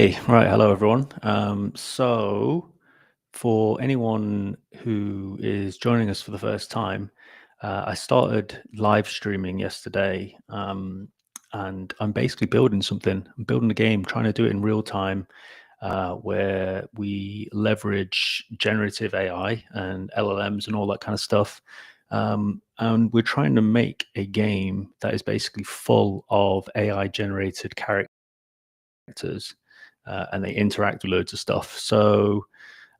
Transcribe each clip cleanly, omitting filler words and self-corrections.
Okay, right. Hello, everyone. So, for anyone who is joining us for the first time, I started live streaming yesterday, and I'm basically building something. I'm building a game, trying to do it in real time, where we leverage generative AI and LLMs and all that kind of stuff. And we're trying to make a game that is basically full of AI generated characters, and they interact with loads of stuff. So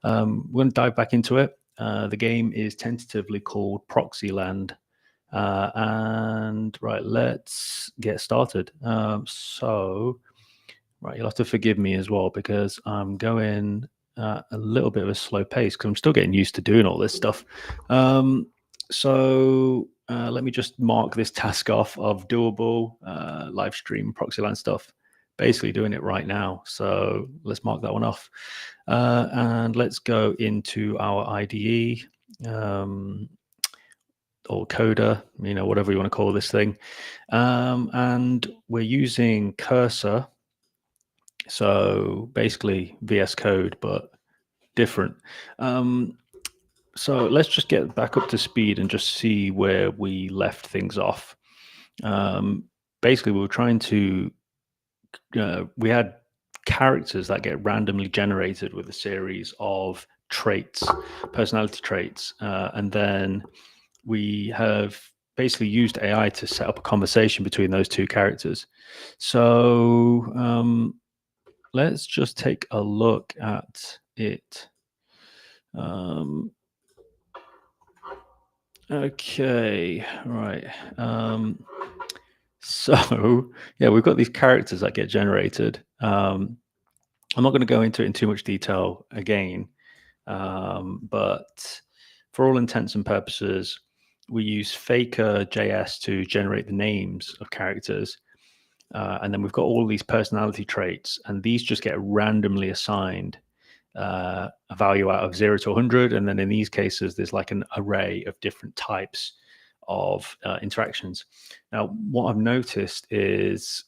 we're going to dive back into it. The game is tentatively called Proxyland. And right, let's get started. Right, you'll have to forgive me as well because I'm going a little bit of a slow pace because I'm still getting used to doing all this stuff. Let me just mark this task off of doable live stream Proxyland stuff. Basically doing it right now. So let's mark that one off. And let's go into our IDE or coder, whatever you want to call this thing. And we're using Cursor. So basically VS Code, but different. So let's just get back up to speed and just see where we left things off. Basically, we were trying to, we had characters that get randomly generated with a series of traits, personality traits. And then we have basically used AI to set up a conversation between those two characters. So let's just take a look at it. Okay, right. So yeah, we've got these characters that get generated. I'm not going to go into it in too much detail again, but for all intents and purposes, we use Faker.js to generate the names of characters. And then we've got all these personality traits, and these just get randomly assigned a value out of 0 to 100. And then in these cases, there's like an array of different types of interactions. Now, what I've noticed is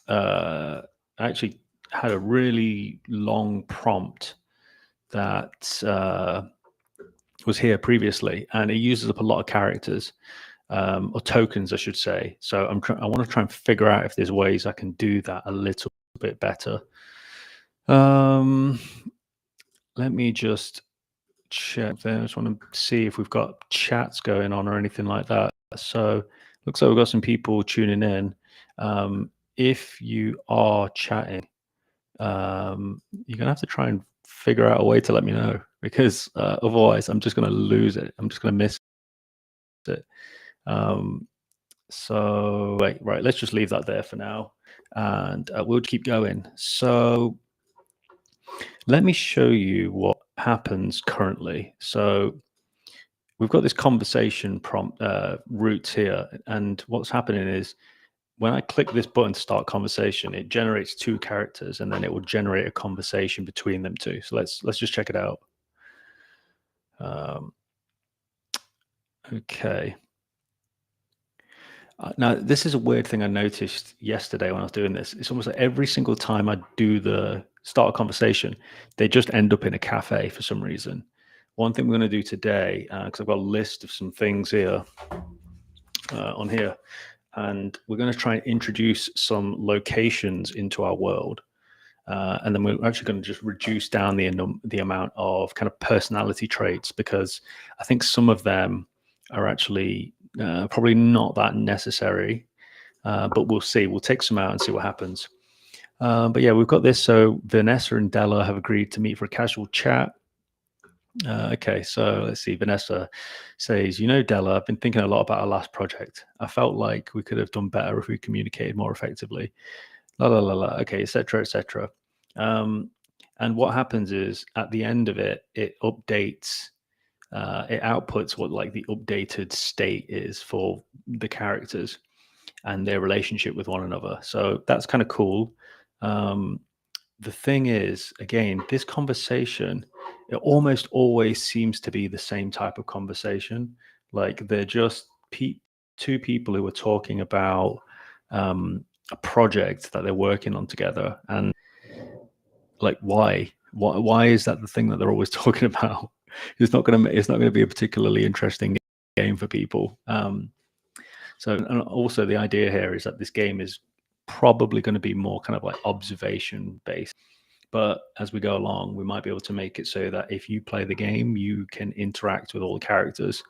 I actually had a really long prompt that was here previously, and it uses up a lot of characters. Or tokens, I should say. So I want to try and figure out if there's ways I can do that a little bit better. Let me just check there. I just want to see if we've got chats going on or anything like that. So looks like we've got some people tuning in. If you are chatting, you're gonna have to try and figure out a way to let me know, because otherwise I'm just gonna lose it. I'm just gonna miss it. So right, let's just leave that there for now, and we'll keep going. So let me show you what happens currently. So we've got this conversation prompt route here, and what's happening is when I click this button to start conversation, it generates two characters, and then it will generate a conversation between them two. So let's just check it out. Okay. Now, this is a weird thing I noticed yesterday when I was doing this. It's almost like every single time I do the start a conversation, they just end up in a cafe for some reason. One thing we're going to do today, because I've got a list of some things here on here, and we're going to try and introduce some locations into our world. And then we're actually going to just reduce down the amount of kind of personality traits, because I think some of them are actually probably not that necessary, but we'll see. We'll take some out and see what happens. But yeah, we've got this. So Vanessa and Della have agreed to meet for a casual chat. Okay, so let's see. Vanessa says, Della, I've been thinking a lot about our last project. I felt like we could have done better if we communicated more effectively. La la la la. Okay, etc. etc. And what happens is at the end of it, it updates. It outputs what like the updated state is for the characters and their relationship with one another. So that's kind of cool. The thing is, again, this conversation, it almost always seems to be the same type of conversation. Like they're just two people who are talking about a project that they're working on together. And like why is that the thing that they're always talking about? It's not going to be a particularly interesting game for people. So, and also the idea here is that this game is probably going to be more kind of like observation based. But as we go along, we might be able to make it so that if you play the game, you can interact with all the characters.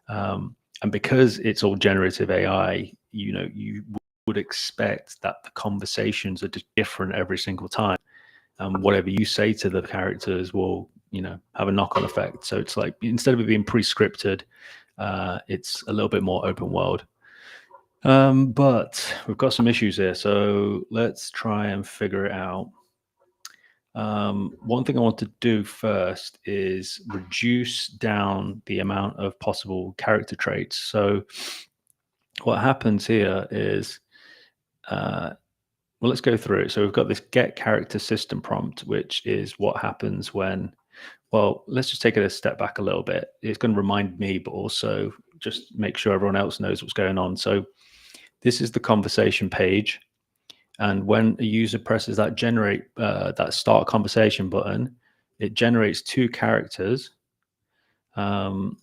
And because it's all generative AI, you would expect that the conversations are just different every single time. Whatever you say to the characters will, have a knock-on effect. So it's like, instead of it being pre-scripted, it's a little bit more open world. But we've got some issues here, so let's try and figure it out. One thing I want to do first is reduce down the amount of possible character traits. So what happens here is, well, let's go through it. So we've got this get character system prompt, which is what happens when, well, let's just take it a step back a little bit. It's going to remind me, but also just make sure everyone else knows what's going on. So this is the conversation page. And when a user presses that that start conversation button, it generates two characters and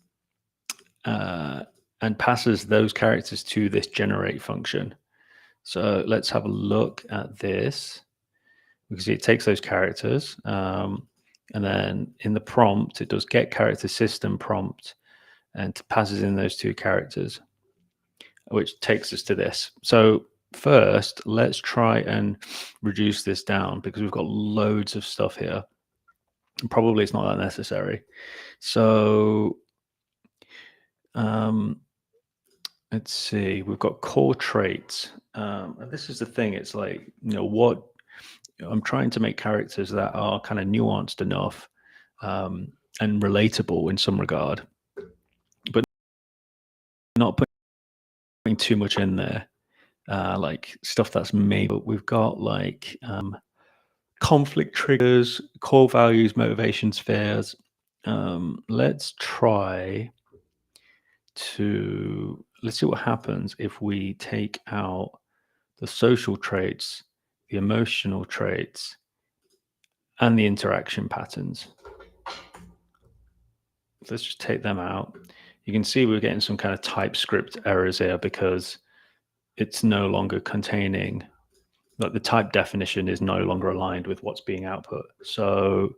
passes those characters to this generate function. So let's have a look at this. Because it takes those characters, and then in the prompt, it does get character system prompt and passes in those two characters, which takes us to this. So first, let's try and reduce this down because we've got loads of stuff here. And probably it's not that necessary. So let's see, we've got core traits. And this is the thing. It's like, what I'm trying to make characters that are kind of nuanced enough and relatable in some regard, but not putting too much in there, like stuff that's made. But we've got like conflict triggers, core values, motivation spheres. Let's see what happens if we take out the social traits, the emotional traits, and the interaction patterns. Let's just take them out. You can see we're getting some kind of TypeScript errors here because it's no longer containing, like the type definition is no longer aligned with what's being output. So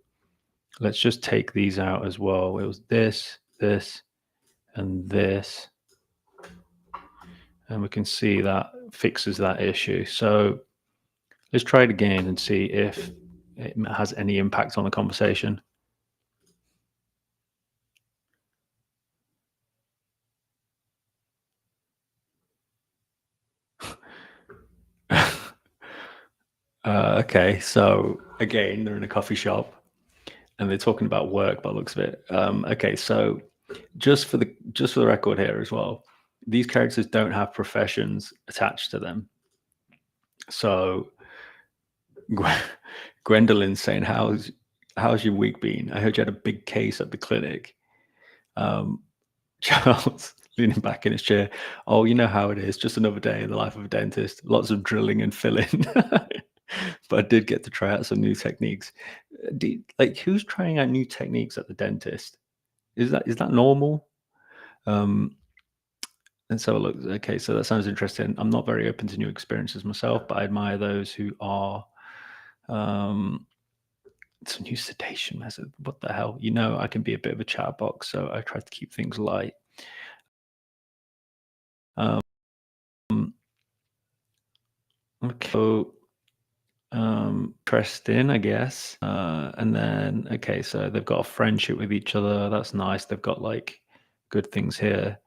let's just take these out as well. It was this, and this. And we can see that fixes that issue. So let's try it again and see if it has any impact on the conversation. Okay, so again, they're in a coffee shop and they're talking about work by the looks of it. Okay, so just for the record here as well, these characters don't have professions attached to them. So Gwendolyn's saying, how's your week been? I heard you had a big case at the clinic. Charles leaning back in his chair. Oh, you know how it is. Just another day in the life of a dentist. Lots of drilling and filling. But I did get to try out some new techniques. Like, who's trying out new techniques at the dentist? Is that normal? And so look, okay, so that sounds interesting. I'm not very open to new experiences myself, but I admire those who are. It's a new sedation method. What the hell? I can be a bit of a chatbox, so I try to keep things light. Okay, so pressed in, I guess. And then, okay, so they've got a friendship with each other. That's nice. They've got like good things here.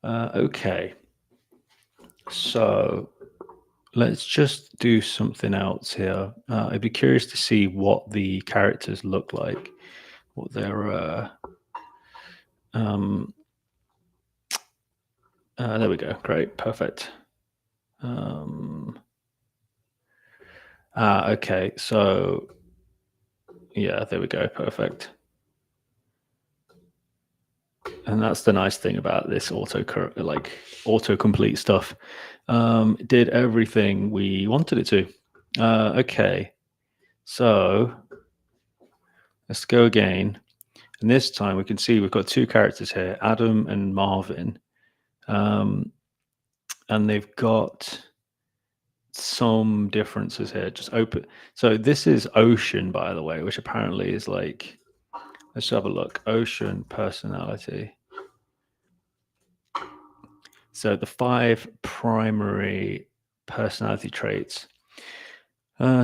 Okay, so let's just do something else here. I'd be curious to see what the characters look like, what their there we go. Great, perfect. Okay, so yeah, there we go, perfect. And that's the nice thing about this autocomplete stuff. It did everything we wanted it to. Okay, so let's go again. And this time we can see we've got two characters here, Adam and Marvin. And they've got some differences here. Just open. So this is Ocean, by the way, which apparently is like, let's have a look. Ocean personality. So the 5 primary personality traits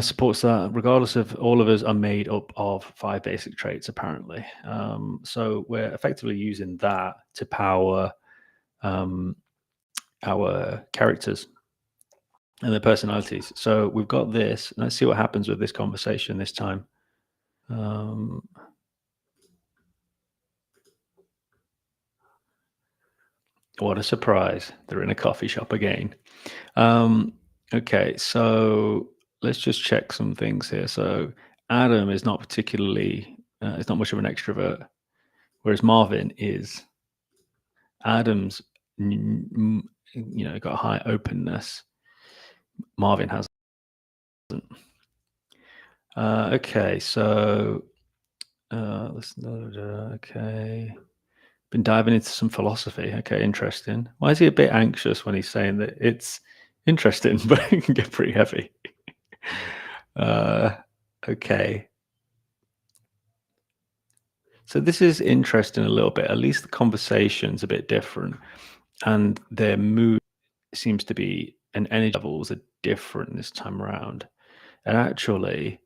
supports that regardless of all of us are made up of 5 basic traits apparently. So we're effectively using that to power our characters and their personalities. So we've got this. Let's see what happens with this conversation this time. What a surprise. They're in a coffee shop again. Okay, so let's just check some things here. So Adam is not particularly, it's not much of an extrovert, whereas Marvin is. Adam's, got high openness. Marvin hasn't. Okay, so okay. Been diving into some philosophy. Okay, interesting. Why is he a bit anxious when he's saying that it's interesting, but it can get pretty heavy? Okay. So this is interesting a little bit. At least the conversation's a bit different, and their mood seems to be and energy levels are different this time around. And actually,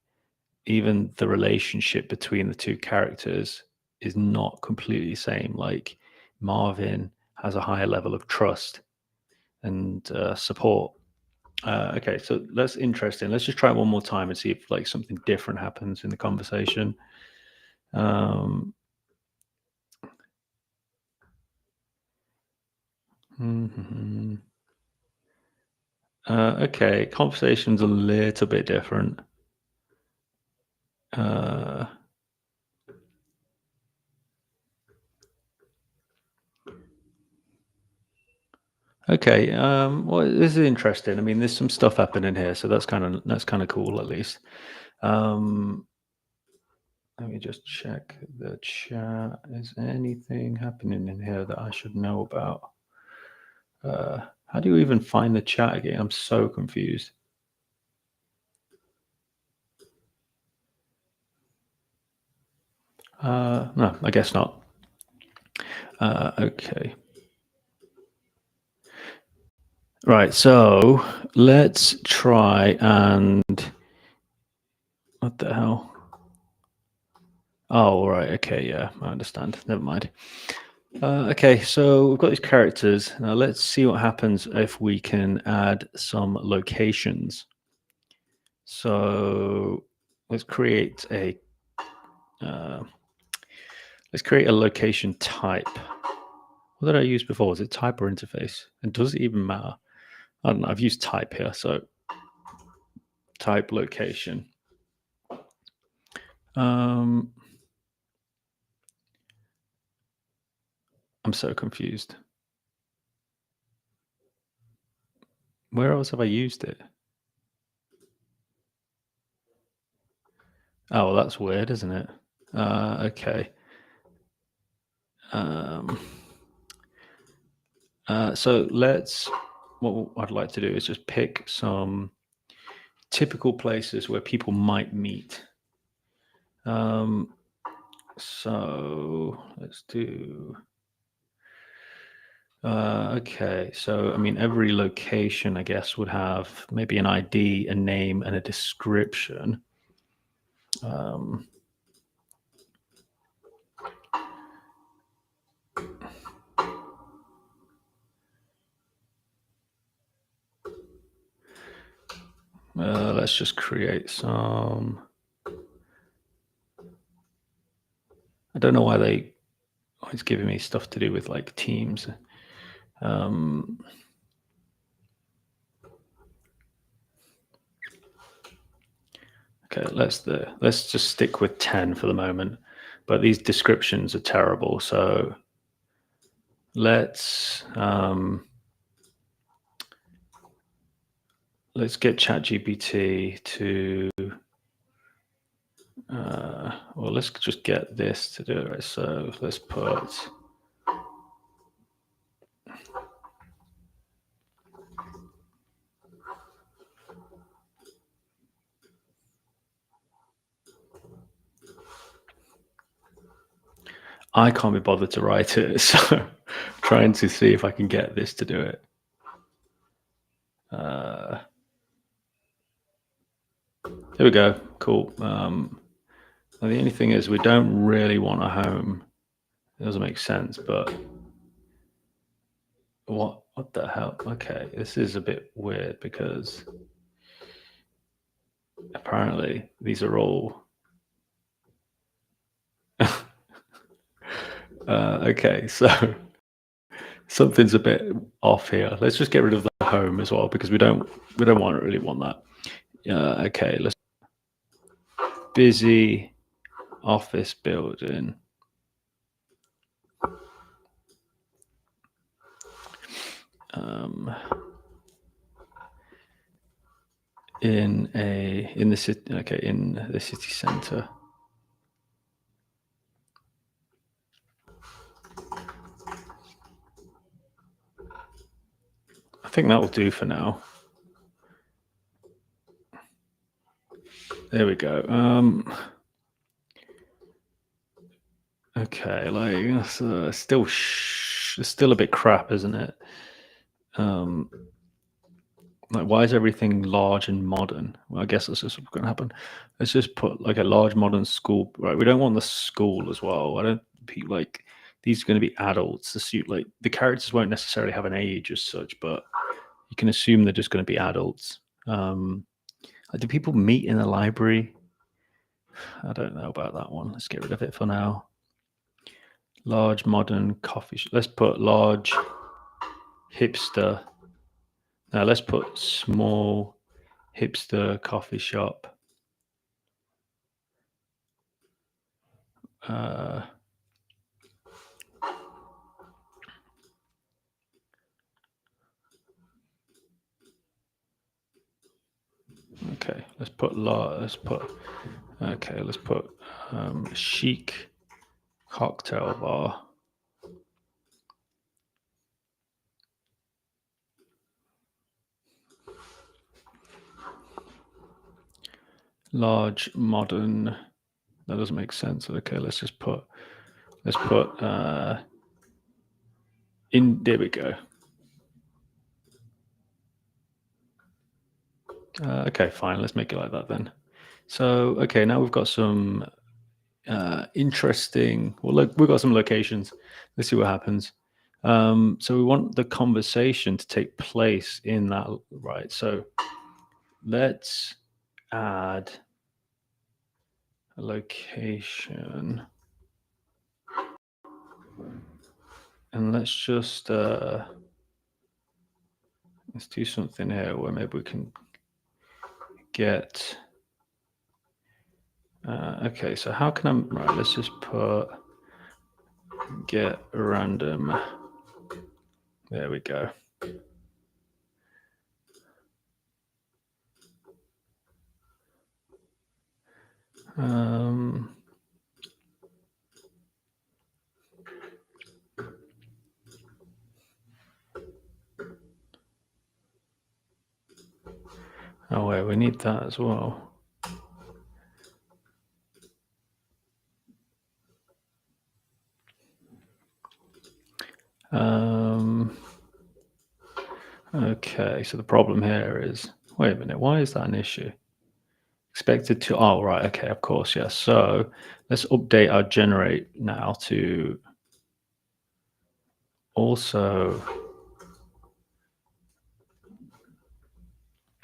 even the relationship between the two characters is not completely the same. Like Marvin has a higher level of trust and support. Okay, so that's interesting. Let's just try it one more time and see if like something different happens in the conversation. Okay, conversation's a little bit different. Okay, well, this is interesting. I mean, there's some stuff happening here, so that's kind of cool at least. Let me just check the chat. Is anything happening in here that I should know about? How do you even find the chat again? I'm so confused. No, I guess not. Okay. Right, so let's try and what the hell? Oh, right. Okay, yeah, I understand. Never mind. Okay, so we've got these characters. Now let's see what happens if we can add some locations. So let's create a location type. What did I use before? Was it type or interface? And does it even matter? I don't know. I've used type here, so type location. I'm so confused. Where else have I used it? Oh, well, that's weird, isn't it? Okay. So what I'd like to do is just pick some typical places where people might meet. So let's do. Okay, so I mean, every location, I guess, would have maybe an ID, a name, and a description. Let's just create some. I don't know why they always giving me stuff to do with like teams. Okay, let's just stick with 10 for the moment. But these descriptions are terrible, so let's let's get ChatGPT to, well, let's just get this to do it. So let's put, I can't be bothered to write it, so trying to see if I can get this to do it. There we go. Cool. The only thing is we don't really want a home. It doesn't make sense, but what the hell? Okay, this is a bit weird because apparently these are all okay, so something's a bit off here. Let's just get rid of the home as well because we don't really want that. Okay, let's busy office building. In the city, okay, in the city center. I think that will do for now. There we go. Okay, like it's still a bit crap, isn't it? Like, why is everything large and modern? Well, I guess that's just what's going to happen. Let's just put like a large modern school. Right, we don't want the school as well. I don't like these are going to be adults. The suit like the characters won't necessarily have an age as such, but you can assume they're just going to be adults. Like, do people meet in a library? I don't know about that one. Let's get rid of it for now. Large modern coffee shop. Let's put large hipster. Now let's put small hipster coffee shop. Okay, let's put chic cocktail bar. Large modern. That doesn't make sense. Okay, let's put in. There we go. Okay, fine. Let's make it like that then. So okay, now we've got some interesting. Well, look, we've got some locations. Let's see what happens. So we want the conversation to take place in that, right? So let's add a location, and let's just let's do something here where maybe we can get. Okay, so how can I? Right, let's just put get random. There we go. Oh wait, we need that as well. Okay, so the problem here is, wait a minute, why is that an issue? Expected to, oh, right, okay, of course, yes. So let's update our generate now to also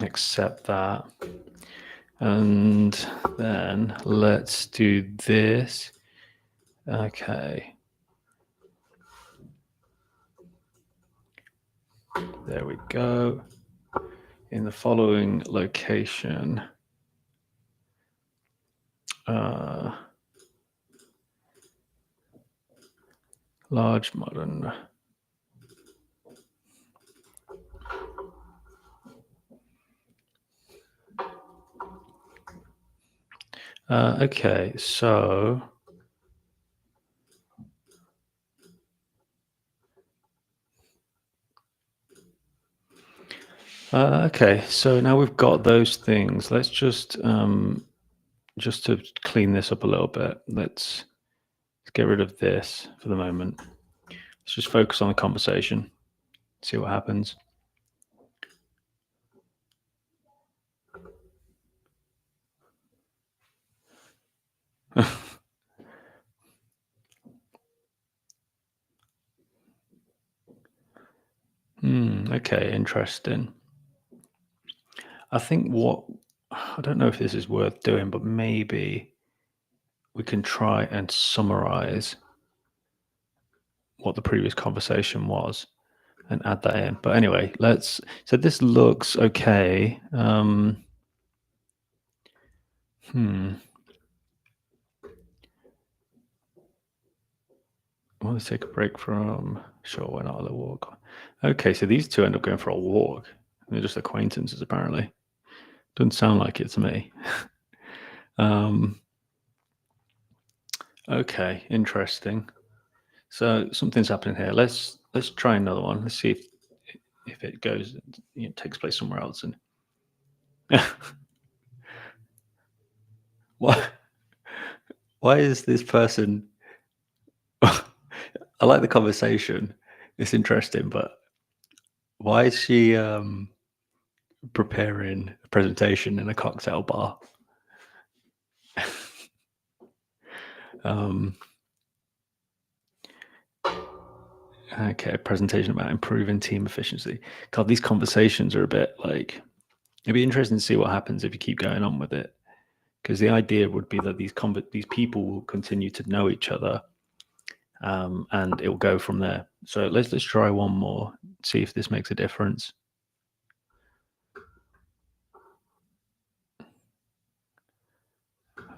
accept that. And then let's do this. Okay. There we go. In the following location, large modern. Okay, so okay, so now we've got those things. Let's just to clean this up a little bit. Let's get rid of this for the moment. Let's just focus on the conversation. See what happens. Okay, interesting. I think what I don't know if this is worth doing, but maybe we can try and summarize what the previous conversation was and add that in. But anyway, let's. So this looks okay. Hmm. Well, let's take a break from. Sure, why not a walk? Okay, so these two end up going for a walk. They're just acquaintances, apparently. Doesn't sound like it to me. um, okay, interesting. So something's happening here. Let's try another one. Let's see if it goes, takes place somewhere else. And why why is this person? I like the conversation. It's interesting, but why is she preparing a presentation in a cocktail bar? um, okay, presentation about improving team efficiency. God, these conversations are a bit like it'd be interesting to see what happens if you keep going on with it. Because the idea would be that these people will continue to know each other, and it will go from there. So let's try one more, see if this makes a difference.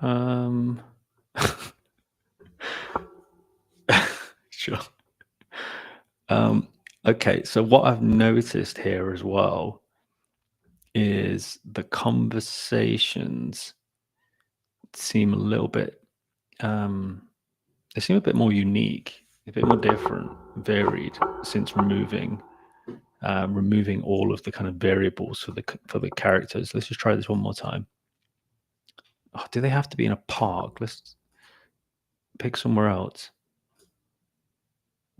Um, sure. Okay, so what I've noticed here as well is the conversations seem a little bit um, they seem a bit more unique, a bit more different, varied since removing all of the kind of variables for the characters. Let's just try this one more time. Oh, do they have to be in a park? Let's pick somewhere else.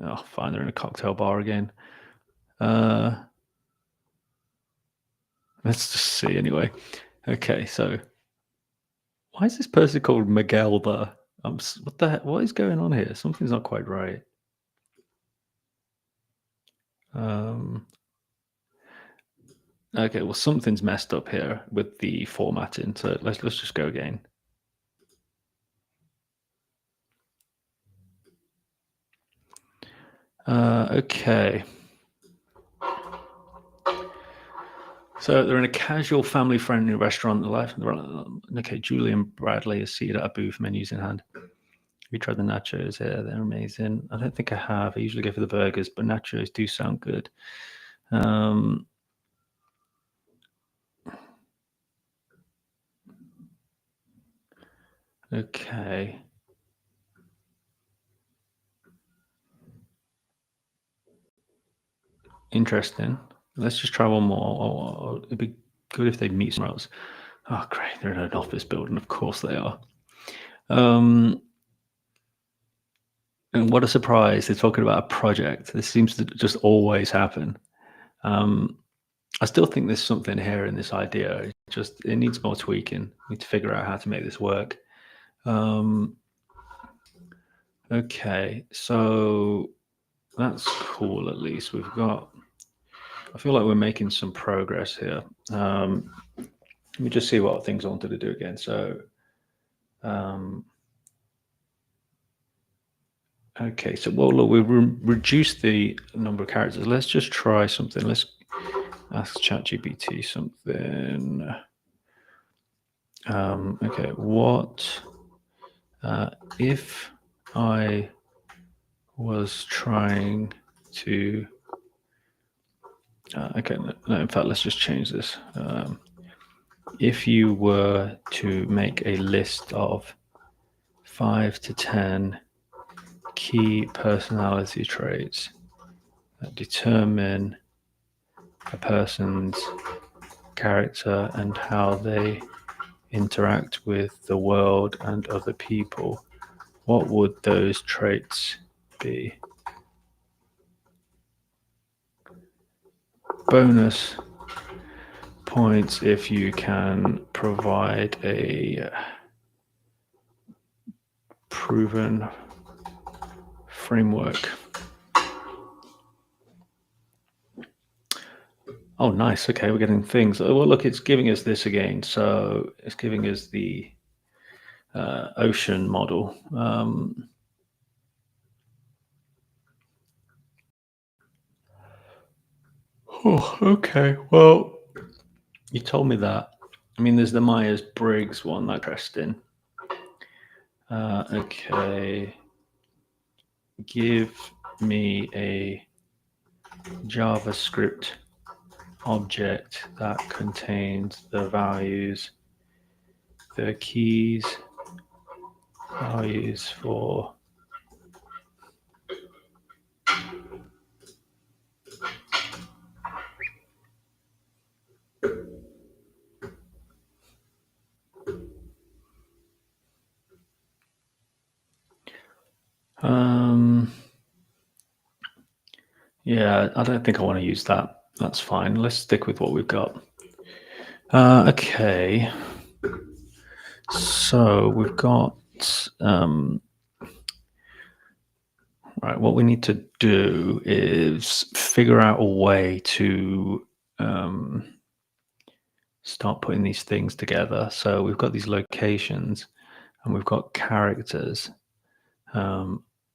Oh, fine, they're in a cocktail bar again. Uh, let's just see anyway. Okay, so why is this person called Miguel there? What the heck? What is going on here? Something's not quite right. Um, okay, well, something's messed up here with the formatting. So let's just go again. Okay. So they're in a casual, family-friendly restaurant. Okay, Julie and Bradley are seated at a booth, menus in hand. We tried the nachos here; they're amazing. I don't think I have. I usually go for the burgers, but nachos do sound good. Um, okay, interesting. Let's just try one more. It'd be good if they meet somewhere else. Oh, great! They're in an office building. Of course they are. Um, and what a surprise! They're talking about a project. This seems to just always happen. Um, I still think there's something here in this idea. It needs more tweaking. We need to figure out how to make this work. Um, okay, so that's cool. At least we've got. I feel like we're making some progress here. Let me just see what things I wanted to do again. So, um, okay, so well, look, we've reduced the number of characters. Let's just try something. Let's ask ChatGPT something. Okay, what if I was trying to. Okay, no, in fact, let's just change this. if you were to make a list of 5 to 10 key personality traits that determine a person's character and how they interact with the world and other people, what would those traits be? Bonus points if you can provide a proven framework. Oh, nice. Okay, we're getting things. Oh, well, look, it's giving us this again. So it's giving us the ocean model. Oh, okay. Well, you told me that. I mean, there's the Myers-Briggs one that I pressed in. Okay. Give me a JavaScript object that contains the values, the keys, values for yeah, I don't think I want to use that. That's fine. Let's stick with what we've got. Okay. So we've got right. What we need to do is figure out a way to start putting these things together. So we've got these locations and we've got characters.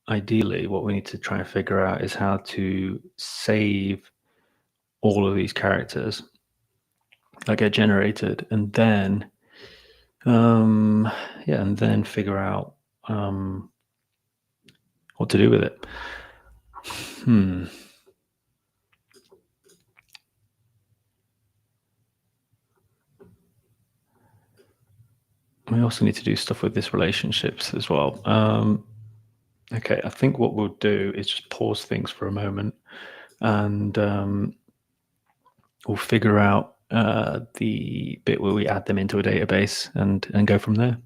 Ideally, what we need to try and figure out is how to save all of these characters that get generated, and then and then figure out what to do with it. We also need to do stuff with this relationships as well. Okay, I think what we'll do is just pause things for a moment, and we'll figure out the bit where we add them into a database and go from there.